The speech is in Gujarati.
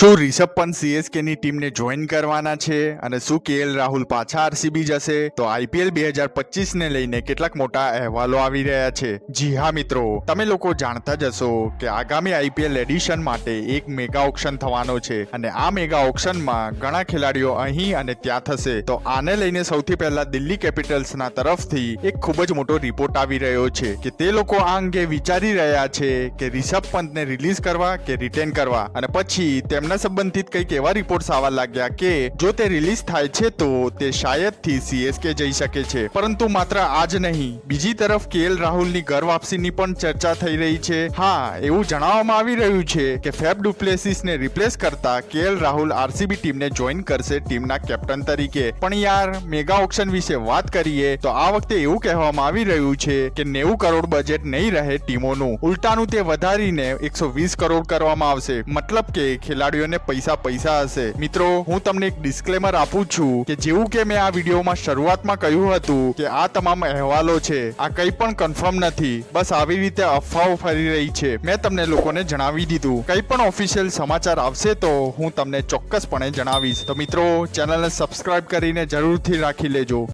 શું રિષભ પંત સીએસકેની ટીમને જોઈન કરવાના છે અને શું કેએલ રાહુલ પાછા આરસીબી જશે? તો આઈપીએલ 2025ને લઈને કેટલાક મોટા અહેવાલો આવી રહ્યા છે. જી હા મિત્રો, તમે લોકો જાણતા જ હશો કે આગામી આઈપીએલ એડિશન માટે એક મેગા ઓક્શન થવાનો છે અને આ મેગા ઓક્શનમાં ઘણા ખેલાડીઓ અહીં અને ત્યાં થશે. તો આને લઈને સૌથી પહેલા દિલ્હી કેપિટલ્સના તરફથી એક ખૂબ જ મોટો રિપોર્ટ આવી રહ્યો છે કે તે લોકો આ અંગે વિચારી રહ્યા છે કે રિષભ પંતને રિલીઝ કરવા કે રિટેન કરવા. અને પછી તેમના સંબંધિત કંઈક એવા રિપોર્ટ્સ આવવા લાગ્યા કે જો તે રિલીઝ થાય છે તો તે શાયદથી સીએસકે જઈ શકે છે. પરંતુ માત્ર આ જ નહીં, બીજી તરફ કેએલ રાહુલની ઘર વાપસીની પણ ચર્ચા થઈ રહી છે. હા, એવું જણાવવામાં આવી રહ્યું છે કે ફેબ ડુપ્લેસિસને રિપ્લેસ કરતા કેએલ રાહુલ આરસીબી ટીમને જોઈન કરશે ટીમના કેપ્ટન તરીકે. પણ યાર, મેગા ઓક્શન વિશે વાત કરીએ તો આ વખતે એવું કહેવામાં આવી રહ્યું છે કે 90 કરોડ બજેટ નહીં રહે ટીમોનું, ઉલટાનું તે વધારીને 120 કરોડ કરવામાં આવશે. મતલબ કે ખેલાડીઓને પૈસા હશે. મિત્રો, હું તમને એક ડિસ્ક્લેમર આપું છું કે જેવું કે મેં આ વિડીયોમાં શરૂઆતમાં કહ્યું હતું કે આ તમામ અહેવાલો છે, આ કંઈ પણ કન્ફર્મ નથી, બસ આવી રીતે અફવાઓ ફરી રહી છે. મેં તમને લોકોને જણાવી દીધું, કંઈ પણ ઓફિશિયલ સમાચાર આવશે તો હું તમને ચોક્કસપણે જણાવીશ. તો મિત્રો, ચેનલને સબસ્ક્રાઇબ કરીને જરૂરથી રાખી લેજો.